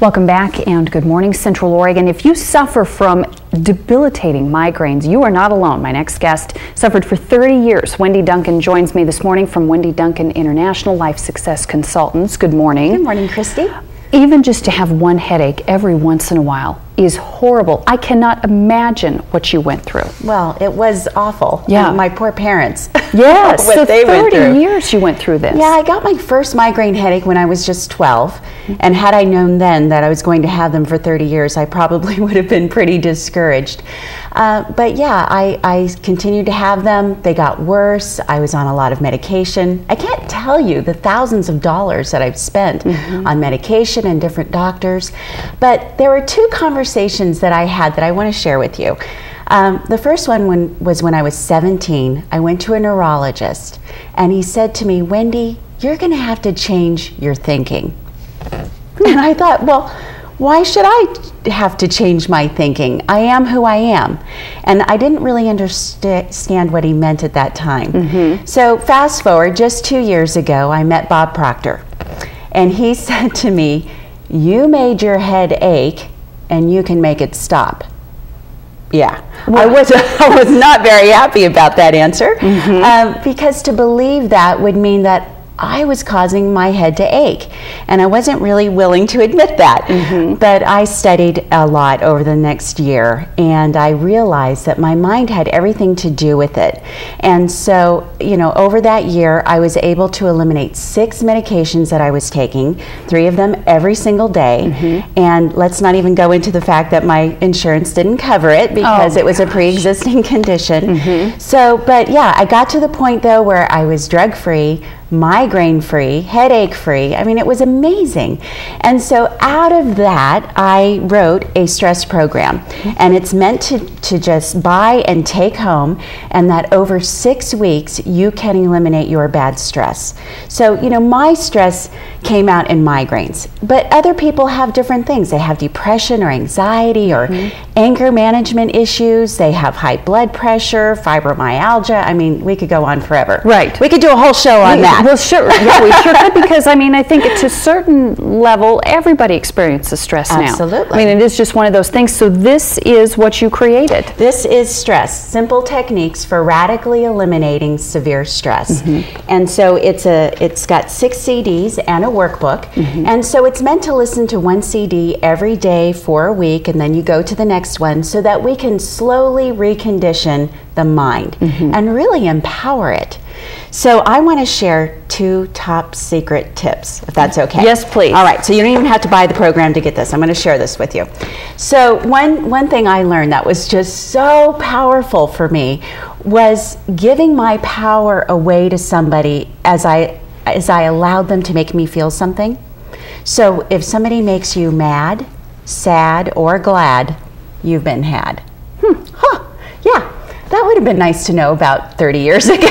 Welcome back and good morning, Central Oregon. If you suffer from debilitating migraines, you are not alone. My next guest suffered for 30 years. Wendy Duncan joins me this morning from Wendy Duncan International Life Success Consultants. Good morning. Good morning, Kristi. Even just to have one headache every once in a while is horrible. I cannot imagine what you went through. Well, it was awful. Yeah. And my poor parents. Yes, what so they went 30 through. years you went through this. Yeah, I got my first migraine headache when I was just 12. And had I known then that I was going to have them for 30 years, I probably would have been pretty discouraged. But yeah, I continued to have them. They got worse. I was on a lot of medication. I can't tell you the thousands of dollars that I've spent on medication and different doctors. But there were two conversations that I had that I want to share with you. The first one was when I was 17. I went to a neurologist and he said to me, "Wendy, you're going to have to change your thinking." And I thought, well, why should I have to change my thinking? I am who I am. And I didn't really understand what he meant at that time. So fast forward, just 2 years ago, I met Bob Proctor. And he said to me, "You made your head ache and you can make it stop." Yeah, I was not very happy about that answer because to believe that would mean that I was causing my head to ache, and I wasn't really willing to admit that. But I studied a lot over the next year, and I realized that my mind had everything to do with it. And so, you know, over that year, I was able to eliminate 6 medications that I was taking, 3 of them every single day. And let's not even go into the fact that my insurance didn't cover it because it was a pre-existing condition. So, but yeah, I got to the point though where I was drug-free, migraine-free, headache-free. I mean, it was amazing. And so out of that, I wrote a stress program. And it's meant to just buy and take home, and that over 6 weeks, you can eliminate your bad stress. So, you know, my stress came out in migraines, but other people have different things. They have depression or anxiety or anger management issues. They have high blood pressure, fibromyalgia. I mean, we could go on forever. Right. We could do a whole show on that. Well, sure. Yeah, we sure could, because I mean, I think to a certain level, everybody experiences stress now. Absolutely. I mean, it is just one of those things. So this is what you created. This is stress, simple techniques for radically eliminating severe stress. And so it's got 6 CDs and a workbook. And so it's meant to listen to 1 CD every day for a week, and then you go to the next one, so that we can slowly recondition the mind and really empower it. So I want to share 2 top secret tips, if that's okay. Yes, please. All right, so you don't even have to buy the program to get this. I'm going to share this with you. So one thing I learned that was just so powerful for me was giving my power away to somebody as I allowed them to make me feel something. So if somebody makes you mad, sad, or glad, you've been had. Yeah, that would have been nice to know about 30 years ago.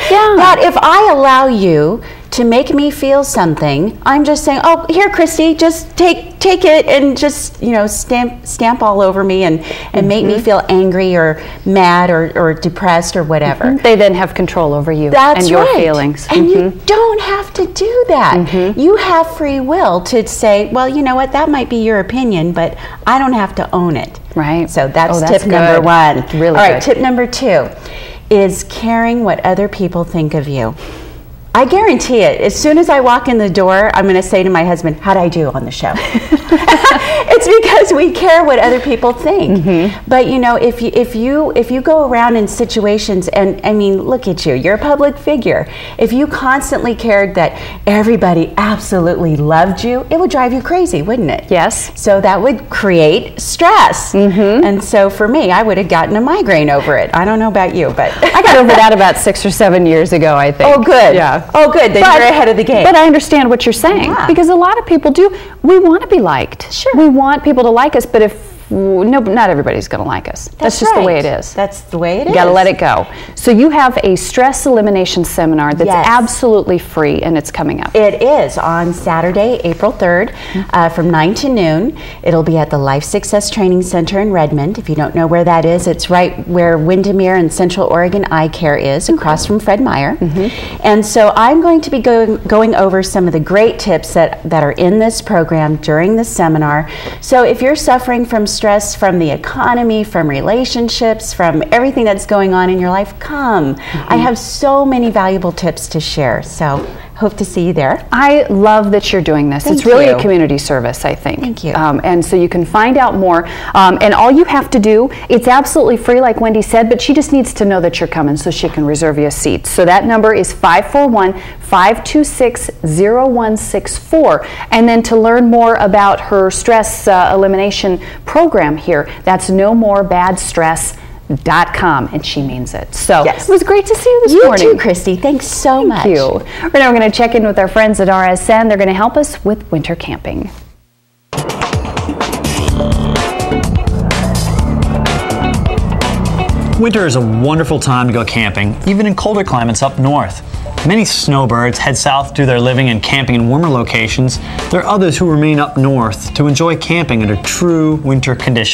Yeah. That if I allow you to make me feel something, I'm just saying, "Oh, here, Kristi, just take it and just, you know, stamp all over me and make me feel angry or mad or depressed or whatever." They then have control over you and your feelings. And you don't have to do that. You have free will to say, "Well, you know what, that might be your opinion, but I don't have to own it." Right. So that's good. tip number 1. It's really all right, good. tip number 2 is caring what other people think of you. I guarantee it. As soon as I walk in the door, I'm going to say to my husband, "How'd I do on the show?" It's because we care what other people think. But you know, if you go around in situations, and I mean, look at you, you're a public figure. If you constantly cared that everybody absolutely loved you, it would drive you crazy, wouldn't it? Yes. So that would create stress. And so for me, I would have gotten a migraine over it. I don't know about you, but I got over that about 6 or 7 years ago, I think. Oh, good. Yeah. Oh, good. Then you're ahead of the game. But I understand what you're saying, because a lot of people do. We want to be liked. Sure. We want people to like us, but if no, not everybody's going to like us. That's just right. the way it is. That's the way it is. You got to let it go. So you have a stress elimination seminar that's absolutely free, and it's coming up. It is on Saturday, April 3rd, from 9 to noon. It'll be at the Life Success Training Center in Redmond. If you don't know where that is, it's right where Windermere and Central Oregon Eye Care is, across from Fred Meyer. And so I'm going to be going over some of the great tips that are in this program during the seminar. So if you're suffering from stress from the economy, from relationships, from everything that's going on in your life, come. I have so many valuable tips to share. So hope to see you there. I love that you're doing this. It's really a community service, I think. Thank you. And so you can find out more. And all you have to do, it's absolutely free, like Wendy said, but she just needs to know that you're coming so she can reserve you a seat. So that number is 541-526-0164. And then to learn more about her stress elimination program here, that's NoMoreBadStress.com, and she means it. So it was great to see you this morning. You too, Kristi. Thanks so much. Thank you. Right now we're going to check in with our friends at RSN. They're going to help us with winter camping. Winter is a wonderful time to go camping, even in colder climates up north. Many snowbirds head south to do their living and camping in warmer locations. There are others who remain up north to enjoy camping under true winter conditions.